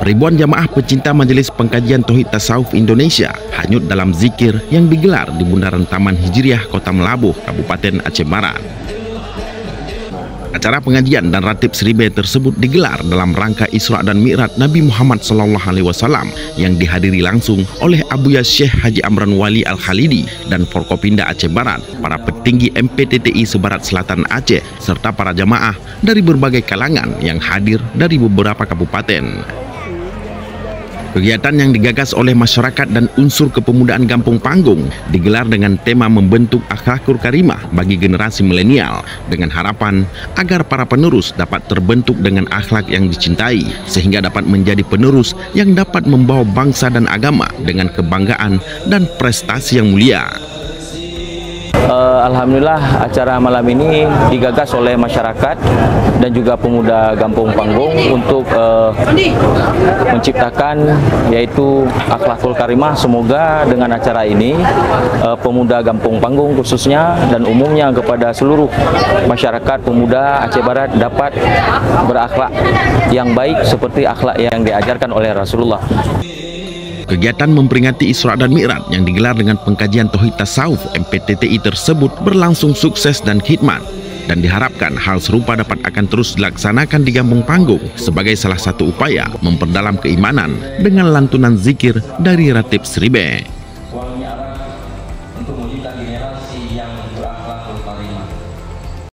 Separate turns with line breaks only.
Ribuan jamaah pecinta Majelis Pengkajian Tauhid Tasawuf Indonesia hanyut dalam zikir yang digelar di Bundaran Taman Hijriah Kota Melabuh, Kabupaten Aceh Barat. Acara pengajian dan ratib Seribe tersebut digelar dalam rangka Isra dan Mi'raj Nabi Muhammad SAW yang dihadiri langsung oleh Abuya Syekh Haji Amran Wali Al-Khalidi dan Forkopimda Aceh Barat, para petinggi MPTTI Sebarat Selatan Aceh, serta para jamaah dari berbagai kalangan yang hadir dari beberapa kabupaten. Kegiatan yang digagas oleh masyarakat dan unsur kepemudaan Gampung Panggung digelar dengan tema membentuk akhlakul karimah bagi generasi milenial dengan harapan agar para penerus dapat terbentuk dengan akhlak yang dicintai sehingga dapat menjadi penerus yang dapat membawa bangsa dan agama dengan kebanggaan dan prestasi yang mulia.
Alhamdulillah acara malam ini digagas oleh masyarakat dan juga pemuda Gampung Panggung untuk menciptakan yaitu akhlakul karimah. Semoga dengan acara ini pemuda Gampung Panggung khususnya dan umumnya kepada seluruh masyarakat pemuda Aceh Barat dapat berakhlak yang baik seperti akhlak yang diajarkan oleh Rasulullah.
Kegiatan memperingati Isra dan Mi'raj yang digelar dengan pengkajian Tauhid Tasawuf MPTTI tersebut berlangsung sukses dan khidmat, dan diharapkan hal serupa dapat akan terus dilaksanakan di Gampung Panggung sebagai salah satu upaya memperdalam keimanan dengan lantunan zikir dari ratib Seribe.